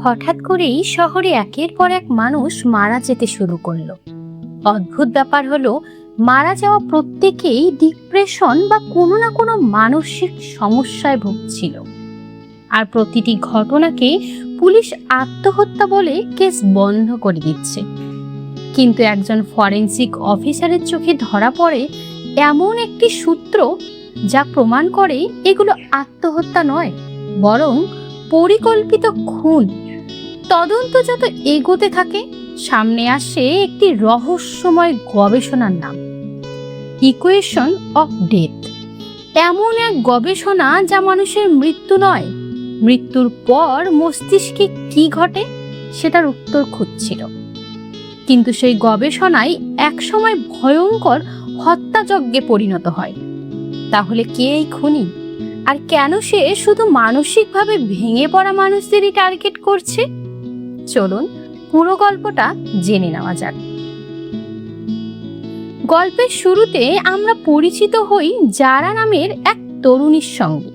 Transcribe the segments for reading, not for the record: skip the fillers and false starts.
হঠাৎ করেই শহরে একের পর এক মানুষ মারা যেতে শুরু করলো। অদ্ভুত ব্যাপার হলো, মারা যাওয়া প্রত্যেকেই ডিপ্রেশন বা কোনো না কোনো মানসিক সমস্যায় ভুগছিল। আর প্রতিটি ঘটনাকে পুলিশ আত্মহত্যা বলে কেস বন্ধ করে দিচ্ছে। কিন্তু একজন ফরেনসিক অফিসারের চোখে ধরা পড়ে এমন একটি সূত্র যা প্রমাণ করে এগুলো আত্মহত্যা নয়, বরং পরিকল্পিত খুন। তদন্ত যত এগোতে থাকে, সামনে আসে একটি রহস্যময় গবেষণার নাম ইকুয়েশন অফ ডেথ। এমন এক গবেষণা যা মানুষের মৃত্যু নয়, মৃত্যুর পর মস্তিষ্কে কি ঘটে সেটার উত্তর খুঁজছিল। কিন্তু সেই গবেষণায় একসময় ভয়ঙ্কর হত্যাযজ্ঞে পরিণত হয়। তাহলে কে এই খুনি, আর কেন সে শুধু মানসিকভাবে ভেঙে পড়া মানুষদেরই টার্গেট করছে? চলুন পুরো গল্পটা জেনে নেওয়া যাক। গল্পের শুরুতে আমরা পরিচিত হই জারা নামের এক তরুণীর সঙ্গে।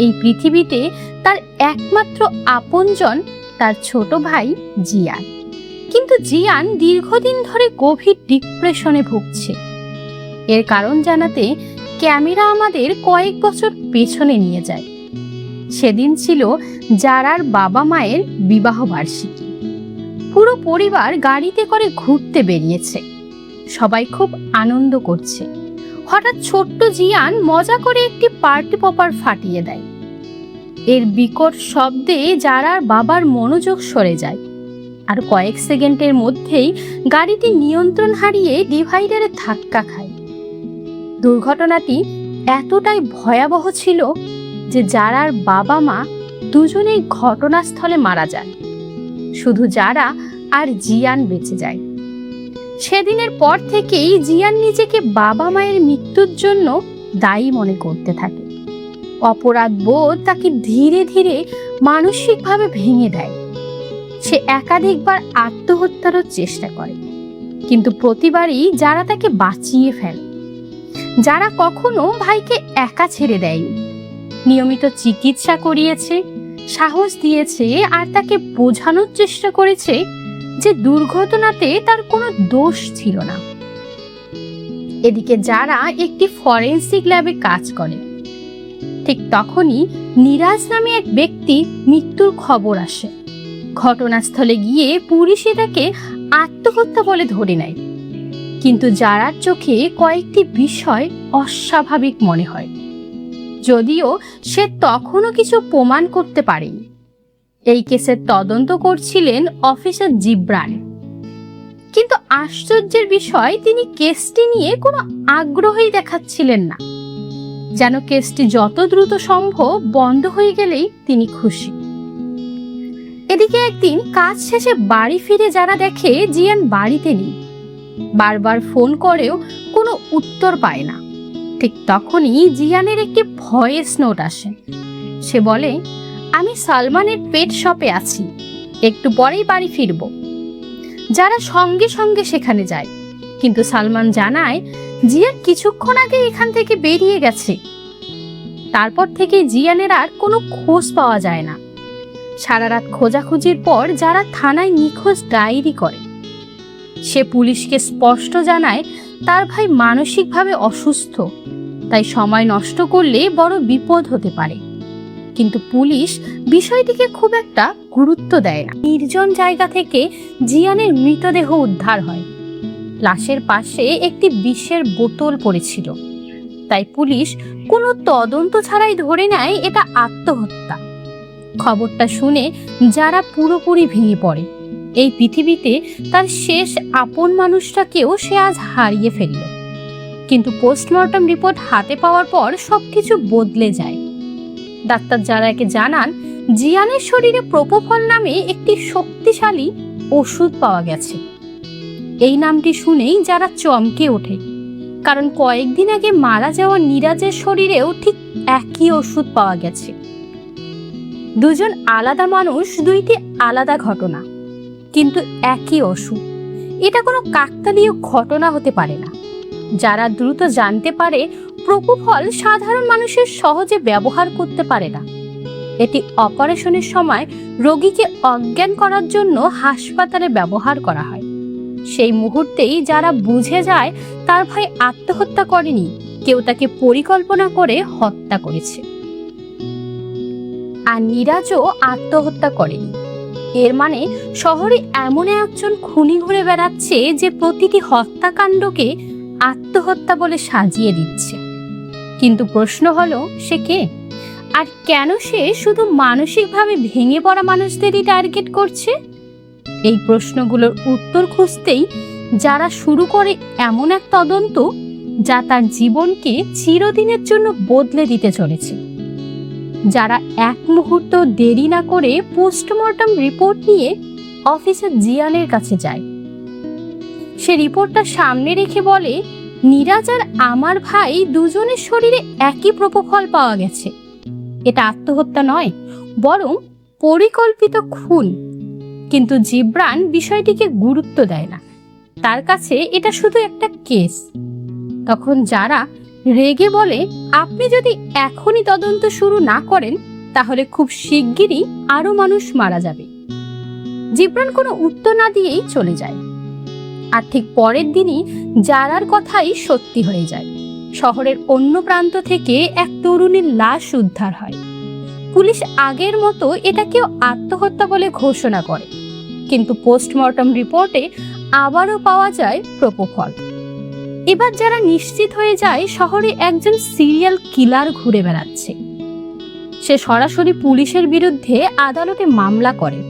এই পৃথিবীতে তার একমাত্র আপনজন তার ছোট ভাই জিয়ান। কিন্তু জিয়ান দীর্ঘদিন ধরে গভীর ডিপ্রেশনে ভুগছে। এর কারণ জানাতে ক্যামেরা আমাদের কয়েক বছর পেছনে নিয়ে যায়। সেদিন ছিল জারার বাবা মায়ের বিবাহ বার্ষিকী। পুরো পরিবার গাড়িতে করে ঘুরতে বেরিয়েছে। সবাই খুব আনন্দ করছে। হঠাৎ ছোট্ট জিয়ান মজা করে একটি পার্টি পপার ফাটিয়ে দেয়। এর বিকট শব্দে জারার বাবার মনোযোগ সরে যায়, আর কয়েক সেকেন্ডের মধ্যেই গাড়িটি নিয়ন্ত্রণ হারিয়ে ডিভাইডারে ধাক্কা খায়। দুর্ঘটনাটি এতটাই ভয়াবহ ছিল যে জারার বাবা মা দুজনেই ঘটনাস্থলে মারা যান। শুধু জারা আর জিয়ান বেঁচে যায়। সেদিনের পর থেকেই জিয়ান নিজেকে বাবা মায়ের মৃত্যুর জন্য দায়ী মনে করতে থাকে। অপরাধ বোধ তাকে ধীরে ধীরে মানসিকভাবে ভেঙে দেয়। সে একাধিকবার আত্মহত্যারও চেষ্টা করে, কিন্তু প্রতিবারই যারা তাকে বাঁচিয়ে ফেলে। যারা কখনো ভাইকে একা ছেড়ে দেয়নি, নিয়মিত চিকিৎসা করিয়েছে, সাহস দিয়েছে, আর তাকে বোঝানোর চেষ্টা করেছে যে দুর্ঘটনাতে তার কোনো দোষ ছিল না। এদিকে যারা একটি ফরেনসিক ল্যাবে কাজ করে, ঠিক তখনই নিরাজ নামে এক ব্যক্তি মৃত্যুর খবর আসে। ঘটনাস্থলে গিয়ে পুলিশ এটাকে আত্মহত্যা বলে ধরে নেয়। কিন্তু জারার চোখে কয়েকটি বিষয় অস্বাভাবিক মনে হয়, যদিও সে তখনও কিছু প্রমাণ করতে পারেনি। এই কেসের তদন্ত করছিলেন অফিসার জিব্রান। কিন্তু আশ্চর্যের বিষয়, তিনি কেসটি নিয়ে কোনো আগ্রহই দেখাচ্ছিলেন না। যেন কেসটি যত দ্রুত সম্ভব বন্ধ হয়ে গেলেই তিনি খুশি। এদিকে একদিন কাজ শেষে বাড়ি ফিরে যারা দেখে জিয়ান বাড়িতে নেই। বারবার ফোন করেও কোনো উত্তর পায় না। ঠিক তখনই জিয়ানের একটি ভয়েস নোট আসে। সে বলে, আমি সালমানের পেট শপে আছি, একটু পরেই বাড়ি ফিরব। যারা সঙ্গে সঙ্গে সেখানে যায়, কিন্তু সালমান জানায় জিয়ান কিছুক্ষণ আগে এখান থেকে বেরিয়ে গেছে। তারপর থেকে জিয়ানের আর কোনো খোঁজ পাওয়া যায় না। সারা রাত খোঁজাখুঁজির পর যারা থানায় নিখোঁজ ডায়েরি করে। সে পুলিশকে স্পষ্ট জানায় তার ভাই মানসিকভাবে অসুস্থ, তাই সময় নষ্ট করলে বড় বিপদ হতে পারে। কিন্তু পুলিশ বিষয়টিকে খুব একটা গুরুত্ব দেয় না। নির্জন জায়গা থেকে জিয়ানের মৃতদেহ উদ্ধার হয়। লাশের পাশে একটি বিষের বোতল পড়েছিল, তাই পুলিশ কোনো তদন্ত ছাড়াই ধরে নেয় এটা আত্মহত্যা। খবরটা শুনে যারা পুরোপুরি ভেঙে পড়ে। এই পৃথিবীতে তার শেষ আপন মানুষটাকেও সে আজ হারিয়ে ফেলল। কিন্তু পোস্টমর্টম রিপোর্ট হাতে পাওয়ার পর সবকিছু বদলে যায়। ডাক্তার যারাকে জানান জিয়ানের শরীরে প্রোপোফল নামে একটি শক্তিশালী ওষুধ পাওয়া গেছে। এই নামটি শুনেই যারা চমকে ওঠে, কারণ কয়েকদিন আগে মারা যাওয়া নিরাজের শরীরেও ঠিক একই ওষুধ পাওয়া গেছে। দুজন আলাদা মানুষ, দুইটি আলাদা ঘটনা, কিন্তু একই ওষুধ। এটা কোনো কাকতালীয় ঘটনা হতে পারে না। যারা দ্রুত জানতে পারে প্রোপোফল সাধারণ মানুষের সহজে ব্যবহার করতে পারে না। এটি অপারেশনের সময় রোগীকে অজ্ঞান করার জন্য হাসপাতালে ব্যবহার করা হয়। সেই মুহূর্তেই যারা বুঝে যায় তার ভাই আত্মহত্যা করেনি, কেউ তাকে পরিকল্পনা করে হত্যা করেছে। আর নীরাজও আত্মহত্যা করেনি। এর মানে শহরে এমন একজন খুনি ঘুরে বেড়াচ্ছে যে প্রতিটি হত্যাকাণ্ডকে আত্মহত্যা বলে সাজিয়ে দিচ্ছে। কিন্তু প্রশ্ন হলো, সে কে? আর কেন সে শুধু মানসিকভাবে ভেঙে পড়া মানুষদেরই টার্গেট করছে? এই প্রশ্নগুলোর উত্তর খুঁজতেই যারা শুরু করে এমন এক তদন্ত যা তার জীবনকে চিরদিনের জন্য বদলে দিতে চলেছে। যারা এক মুহূর্ত দেরি না করে পোস্টমর্টম রিপোর্ট নিয়ে অফিসার জিয়ানের কাছে যায়। সে রিপোর্টটা সামনে রেখে বলে, নীরাজ আর আমার ভাই দুজনের শরীরে একই প্রোপোফল পাওয়া গেছে। এটা আত্মহত্যা নয়, বরং পরিকল্পিত খুন। কিন্তু জিব্রান বিষয়টিকে গুরুত্ব দেয় না, তার কাছে এটা শুধু একটা কেস। তখন যারা রেগে বলে, আপনি যদি এখনই তদন্ত শুরু না করেন তাহলে খুব শিগগিরই আরো মানুষ মারা যাবে। জিব্রান কোনো উত্তর না দিয়েই চলে যায়। আর ঠিক পরের দিনই যারার কথাই সত্যি হয়ে যায়। শহরের অন্য প্রান্ত থেকে এক তরুণীর লাশ উদ্ধার হয়। পুলিশ আগের মতো এটাকেও আত্মহত্যা বলে ঘোষণা করে, কিন্তু পোস্টমর্টম রিপোর্টে আবারও পাওয়া যায় প্রোপোফল। এবার যারা নিশ্চিত হয়ে যায় শহরে একজন সিরিয়াল কিলার ঘুরে বেড়াচ্ছে। সে সরাসরি পুলিশের বিরুদ্ধে আদালতে মামলা করে।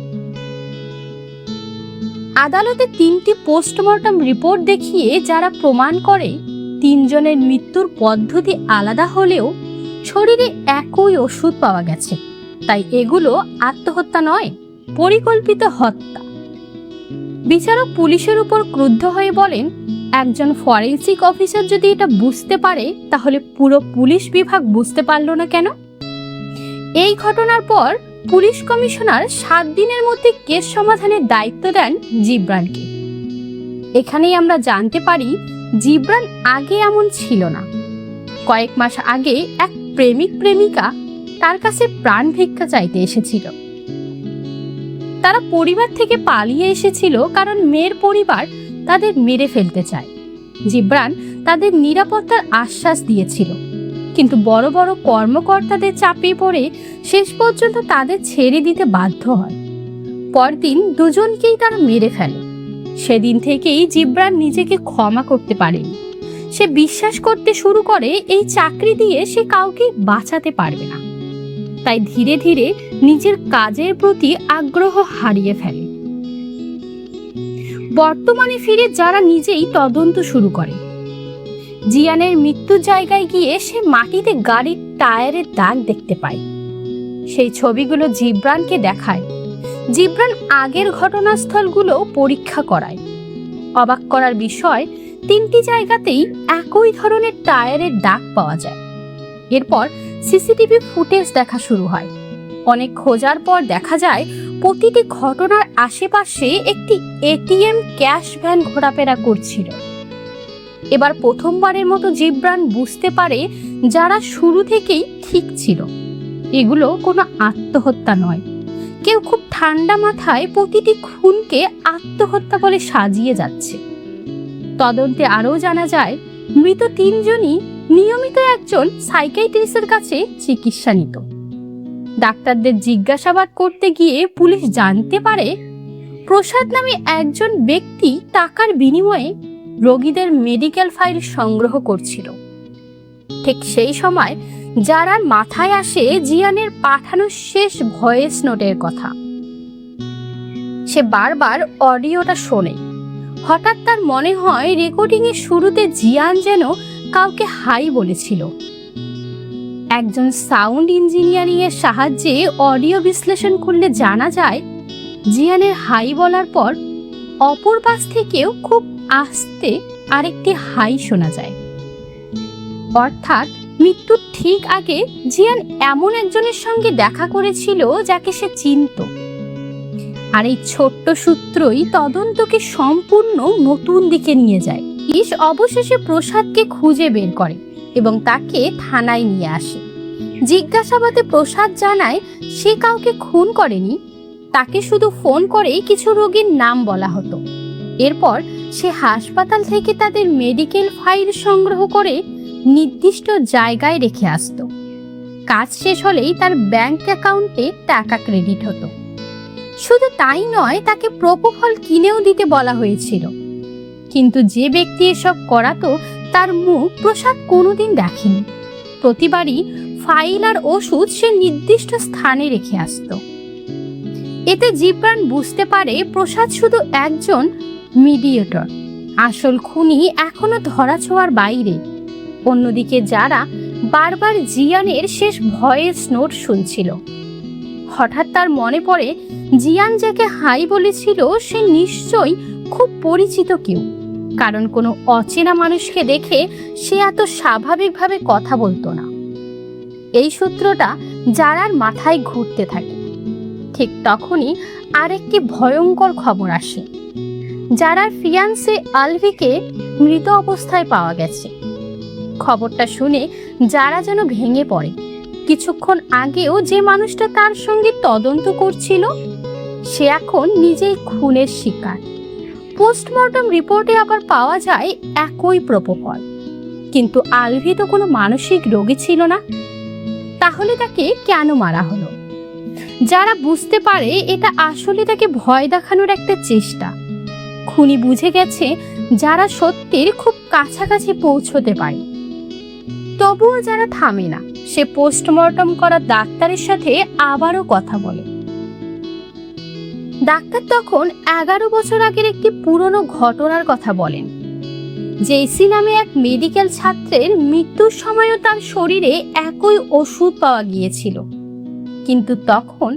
আদালতে 3টি পোস্টমর্টম রিপোর্ট দেখিয়ে যারা প্রমাণ করে 3 জনের মৃত্যুর পদ্ধতি আলাদা হলেও শরীরে একই ওষুধ পাওয়া গেছে, তাই এগুলো আত্মহত্যা নয়, পরিকল্পিত হত্যা। বিচারক পুলিশের উপর ক্রুদ্ধ হয়ে বলেন, একজন ফরেনসিক অফিসার যদি এটা বুঝতে পারে তাহলে পুরো পুলিশ বিভাগ বুঝতে পারলো না কেন? এই ঘটনার পর পুলিশ কমিশনার 7 দিনের মধ্যে কেস সমাধানের দায়িত্ব দেন জিব্রানকে। এখানেই আমরা জানতে পারি জিব্রান আগে এমন ছিল না। কয়েক মাস আগে এক প্রেমিক প্রেমিকা তার কাছে প্রাণ ভিক্ষা চাইতে এসেছিল। তারা পরিবার থেকে পালিয়ে এসেছিল কারণ মেয়ের পরিবার তাদের মেরে ফেলতে চায়। জিব্রান তাদের নিরাপত্তার আশ্বাস দিয়েছিল, কিন্তু বড় বড় কর্মকর্তাদের চাপে পড়ে শেষ পর্যন্ত তাদের ছেড়ে দিতে বাধ্য হয়। পরদিন দুজনকেই তারা মেরে ফেলে। সেদিন থেকেই জিব্রান নিজেকে ক্ষমা করতে পারেনি। সে বিশ্বাস করতে শুরু করে এই চাকরি দিয়ে সে কাউকে বাঁচাতে পারবে না, তাই ধীরে ধীরে নিজের কাজের প্রতি আগ্রহ হারিয়ে ফেলে। বর্তমানে ফিরে যারা নিজেই তদন্ত শুরু করে। জিয়ানের মৃত্যুর জায়গায় গিয়ে সে মাটিতে গাড়ির টায়ারের দাগ দেখতে পায়। সেই ছবিগুলো জিব্রানকে দেখায়। জিব্রান আগের ঘটনাস্থলগুলো পরীক্ষা করায়। অবাক করার বিষয়, 3টি জায়গাতেই একই ধরনের টায়ারের দাগ পাওয়া যায়। এরপর সিসিটিভি ফুটেজ দেখা শুরু হয়। অনেক খোঁজার পর দেখা যায় প্রতিটি ঘটনার আশেপাশে একটি এটিএম ক্যাশ ভ্যান ঘোরাফেরা করছিল। এবার প্রথমবারের মতো জিব্রান বুঝতে পারে যারা শুরু থেকেই ঠিক ছিল। এগুলো কোনো আত্মহত্যা নয়, কেউ খুব ঠান্ডা মাথায় প্রতিটি খুনকে আত্মহত্যা বলে সাজিয়ে যাচ্ছে। তদন্তে আরও জানা যায় মৃত 3 জনই নিয়মিত একজন সাইকিয়াট্রিস্টের কাছে চিকিৎসা নিত। ডাক্তারদের জিজ্ঞাসাবাদ করতে গিয়ে পুলিশ জানতে পারে প্রসাদ নামে একজন ব্যক্তি টাকার বিনিময়ে রোগীদের মেডিকেল ফাইল সংগ্রহ করছিল। ঠিক সেই সময় যারা মাথায় আসে জিয়ানের পাঠানো শেষ ভয়েস নোটের কথা। সে বারবার অডিওটা শোনে। হঠাৎ তার মনে হয় রেকর্ডিং এর শুরুতে জিয়ান যেন কাউকে হাই বলেছিল। একজন সাউন্ড ইঞ্জিনিয়ারিং এর সাহায্যে অডিও বিশ্লেষণ করলে জানা যায় জিয়ানের হাই বলার পর অপর পাশ থেকেও খুব আস্তে আরেকটি হাই শোনা যায়। অর্থাৎ মৃত্যুর ঠিক আগে জিয়ান এমন একজনের সঙ্গে দেখা করেছিল যাকে সে চিনত। আর এই ছোট্ট সূত্রই তদন্তকে সম্পূর্ণ নতুন দিকে নিয়ে যায়। অবশেষে প্রসাদকে খুঁজে বের করে এবং তাকে থানায় নিয়ে আসে। জিজ্ঞাসাবাদে প্রসাদ জানায় সে কাউকে খুন করেনি, তাকে শুধু ফোন করে কিছু রোগীর নাম বলা হতো। এরপর সে হাসপাতাল থেকে তাদের মেডিকেল ফাইল সংগ্রহ করে নির্দিষ্ট জায়গায় রেখে আসতো। কাজ শেষ হলেই তার ব্যাংক অ্যাকাউন্টে টাকা ক্রেডিট হতো। শুধু তাই নয়, তাকে প্রোপোফল কিনেও দিতে বলা হয়েছিল। কিন্তু যে ব্যক্তি এসব করাতো তার মুখ প্রসাদ কোনোদিন দেখেনি। প্রতিবারই ফাইল আর ওষুধ সে নির্দিষ্ট স্থানে রেখে আসতো। এতে জিব্রান বুঝতে পারে প্রসাদ শুধু একজন মিডিয়েটর, আসল খুনি এখনো ধরাছোঁয়ার বাইরে। অন্যদিকে যারা বারবার জিয়ানের শেষ ভয়েস নোট শুনছিল। হঠাৎ তার মনে পড়ে জিয়ান যাকে হাই বলেছিল সে নিশ্চয়ই খুব পরিচিত কেউ, কারণ কোনো অচেনা মানুষকে দেখে সে এত স্বাভাবিকভাবে কথা বলতো না। এই সূত্রটা যারার মাথায় ঘুরতে থাকে। ঠিক তখনই আরেকটি ভয়ঙ্কর খবর আসে। যারার ফিয়ান্সে আলভিকে মৃত অবস্থায় পাওয়া গেছে। খবরটা শুনে যারা যেন ভেঙে পড়ে। কিছুক্ষণ আগেও যে মানুষটা তার সঙ্গে তদন্ত করছিল সে এখন নিজেই খুনের শিকার। পোস্টমর্টম রিপোর্টে আবার পাওয়া যায় একই প্রোপোফল, কিন্তু আলভি তো কোনো মানসিক রোগী ছিল না। তাহলে তাকে কেন মারা হলো? যারা বুঝতে পারে এটা আসলে তাকে ভয় দেখানোর একটা চেষ্টা। খুনি বুঝে গেছে যারা সত্যের খুব কাছাকাছি পৌঁছতে পারে। তবুও যারা থামে না, সে পোস্টমর্টম করা ডাক্তারের সাথে আবারও কথা বলে। ডাক্তার তখন 11 বছর আগের একটি পুরনো ঘটনার কথা বলেন। জেসি নামে এক মেডিকেল ছাত্রের মৃত্যুর সময়ও তার শরীরে একই ওষুধ পাওয়া গিয়েছিল, কিন্তু তখন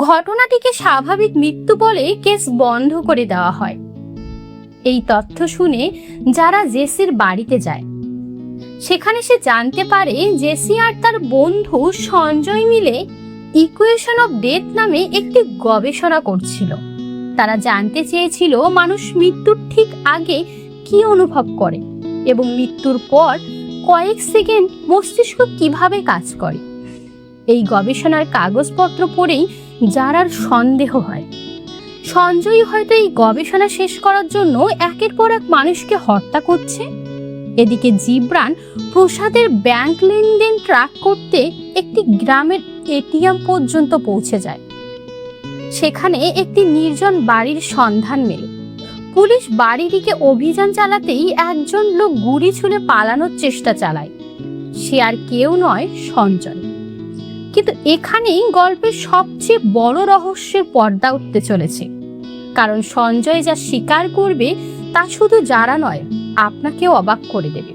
ঘটনাটিকে স্বাভাবিক মৃত্যু বলে কেস বন্ধ করে দেওয়া হয়। এই তথ্য শুনে যারা জেসির বাড়িতে যায়, সেখানে সে জানতে পারে জেসি আর তার বন্ধু সঞ্জয় মিলে ইকুয়েশন অফ ডেথ নামে একটি গবেষণা করছিল। তারা জানতে চেয়েছিল মানুষ মৃত্যুর ঠিক আগে কি অনুভব করে এবং মৃত্যুর পর কয়েক সেকেন্ড মস্তিষ্ক কিভাবে কাজ করে। এই গবেষণার কাগজপত্র পড়েই যারার সন্দেহ হয় সঞ্জয় হয়তো এই গবেষণা শেষ করার জন্য একের পর এক মানুষকে হত্যা করছে। এদিকে জিব্রান প্রসাদের ব্যাংক লেনদেন ট্র্যাক করতে একটি গ্রামের এটিএম পর্যন্ত পৌঁছে যায়। সেখানে একটি নির্জন বাড়ির সন্ধান মেলে। পুলিশ বাড়িটিকে অভিযান চালাতেই একজন লোক গুলি ছুঁড়ে পালানোর চেষ্টা চালায়। সে আর কেউ নয়, সঞ্জয়। কিন্তু এখানেই গল্পের সবচেয়ে বড় রহস্যের পর্দা উঠতে চলেছে, কারণ সঞ্জয় যা স্বীকার করবে তা শুধু যারা নয়, আপনাকেও অবাক করে দেবে।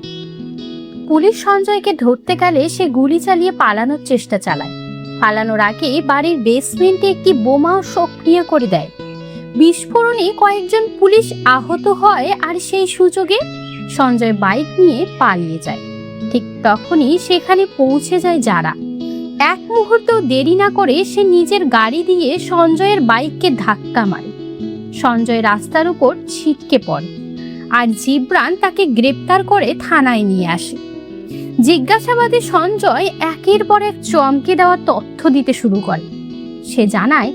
পুলিশ সঞ্জয়কে ধরতে গেলে সে গুলি চালিয়ে পালানোর চেষ্টা চালায়। পালানোর আগে বাড়ির বেসমেন্টে একটি বোমাও সক্রিয় করে দেয়। বিস্ফোরণে কয়েকজন পুলিশ আহত হয় আর সেই সুযোগে সঞ্জয় বাইক নিয়ে পালিয়ে যায়। ঠিক তখনই সেখানে পৌঁছে যায় যারা। এক মুহূর্তেও দেরি না করে সে নিজের গাড়ি দিয়ে সঞ্জয়ের বাইককে ধাক্কা মারে। সঞ্জয় রাস্তার উপর ছিটকে পড়ে আর জিব্রান তাকে গ্রেপ্তার করে থানায় নিয়ে আসে। জিজ্ঞাসাবাদে সঞ্জয় একের পর এক চমকে দেওয়া তথ্য দিতে শুরু করে। সে জানায়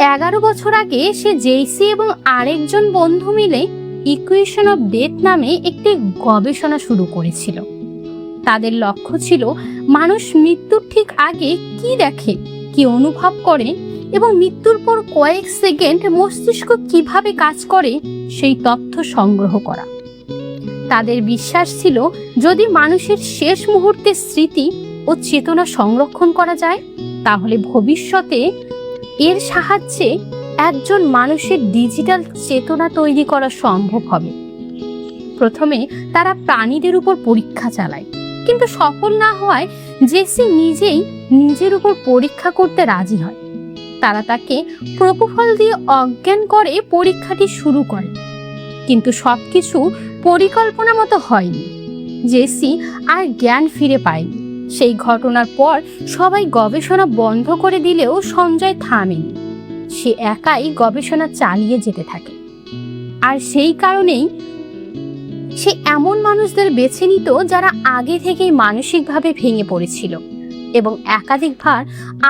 11 বছর আগে সে জেসি এবং আরেকজন বন্ধু মিলে ইকুয়েশন অফ ডেথ নামে একটি গবেষণা শুরু করেছিল। তাদের লক্ষ্য ছিল মানুষ মৃত্যুর ঠিক আগে কি দেখে, কি অনুভব করে এবং মৃত্যুর পর কয়েক সেকেন্ড মস্তিষ্ক কিভাবে কাজ করে সেই তথ্য সংগ্রহ করা। তাদের বিশ্বাস ছিল যদি মানুষের শেষ মুহূর্তের স্মৃতি ও চেতনা সংরক্ষণ করা যায়, তাহলে ভবিষ্যতে এর সাহায্যে একজন মানুষের ডিজিটাল চেতনা তৈরি করা সম্ভব হবে। প্রথমে তারা প্রাণীদের উপর পরীক্ষা চালায়, কিন্তু সফল না হওয়ায় জেসি নিজেই নিজের উপর পরীক্ষা করতে রাজি হয়। তারা তাকে প্রোপোফল দিয়ে অজ্ঞান করে পরীক্ষাটি শুরু করে, কিন্তু সবকিছু পরিকল্পনা মতো হয়নি। জেসি আর জ্ঞান ফিরে পায়নি। সেই ঘটনার পর সবাই গবেষণা বন্ধ করে দিলেও সঞ্জয় থামেনি। সে একাই গবেষণা চালিয়ে যেতে থাকে। আর সেই কারণেই সে এমন মানুষদের বেছে নিত যারা আগে থেকেই মানসিকভাবে ভেঙে পড়েছিল। এবং একাধিকবার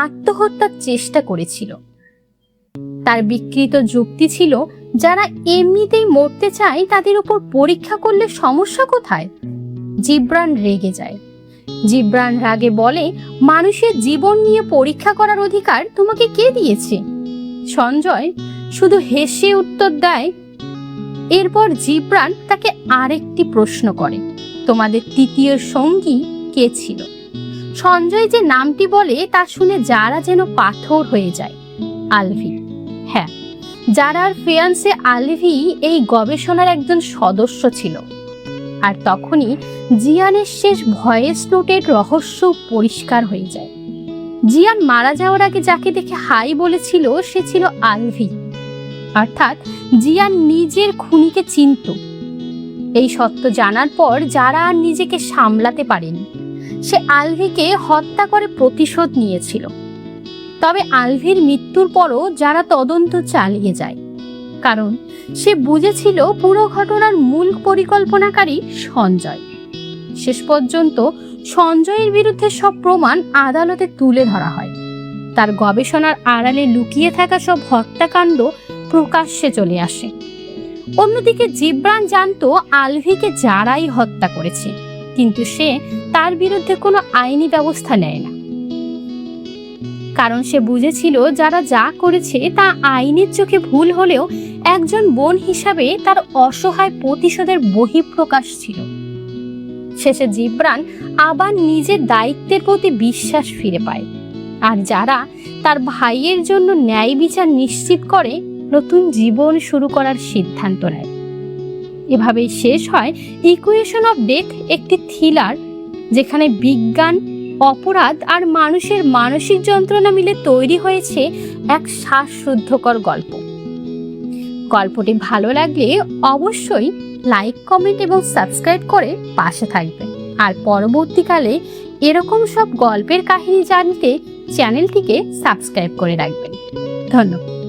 আত্মহত্যার চেষ্টা করেছিল। তার বিকৃত যুক্তি ছিল, যারা এমনিতেই মরতে চায় তাদের উপর পরীক্ষা করলে সমস্যা কোথায়? জিব্রান রেগে যায়। জিব্রান রাগে বলে, মানুষের জীবন নিয়ে পরীক্ষা করার অধিকার তোমাকে কে দিয়েছে? সঞ্জয় শুধু হেসে উত্তর দেয়। এরপর জিব্রান তাকে আরেকটি প্রশ্ন করে, তোমাদের তৃতীয় সঙ্গী কে ছিল? সঞ্জয় যে নামটি বলে তা শুনে যারা যেন পাথর হয়ে যায়। আলভি। হ্যাঁ, যারার ফিয়ান্সে আলভি এই গবেষণার একজন সদস্য ছিল। আর তখনই জিয়ানের শেষ ভয়েস নোটের রহস্য পরিষ্কার হয়ে যায়। জিয়ান মারা যাওয়ার আগে যাকে দেখে হাই বলেছিল সে ছিল আলভি, অর্থাৎ জিয়ান নিজের খুনিকে চিনত। এই সত্য জানার পর যারা আর নিজেকে সামলাতে পারেনি, সে আলভিকে হত্যা করে প্রতিশোধ নিয়েছিল। তবে আলভির মৃত্যুর পরও যারা তদন্ত চালিয়ে যায়, কারণ সে বুঝেছিল পুরো ঘটনার মূল পরিকল্পনাকারী সঞ্জয়। শেষ পর্যন্ত সঞ্জয়ের বিরুদ্ধে সব প্রমাণ আদালতে তুলে ধরা হয়। তার গবেষণার আড়ালে লুকিয়ে থাকা সব হত্যাকাণ্ড প্রকাশ্যে চলে আসে। অন্যদিকে জিব্রান জানতো আলভিকে যারাই হত্যা করেছে, কিন্তু সে তার বিরুদ্ধে কোনো আইনি ব্যবস্থা নেয় না, কারণ সে বুঝেছিল যারা যা করেছে তা আইনের চোখে ভুল হলেও একজন বোন হিসাবে তার অসহায় প্রতিশোধের বহিঃপ্রকাশ ছিল। শেষে জিব্রান আবার নিজের দায়িত্বের প্রতি বিশ্বাস ফিরে পায়, আর যারা তার ভাইয়ের জন্য ন্যায় বিচার নিশ্চিত করে নতুন জীবন শুরু করার সিদ্ধান্ত নেয়। এভাবেই শেষ হয় ইকুয়েশন অফ ডেথ, একটি থ্রিলার যেখানে বিজ্ঞান, অপরাধ আর মানুষের মানসিক যন্ত্রণা মিলে তৈরি হয়েছে এক শ্বাসরুদ্ধকর গল্প। গল্পটি ভালো লাগলে অবশ্যই লাইক, কমেন্ট এবং সাবস্ক্রাইব করে পাশে থাকবেন। আর পরবর্তীকালে এরকম সব গল্পের কাহিনী জানতে চ্যানেলটিকে সাবস্ক্রাইব করে রাখবেন। ধন্যবাদ।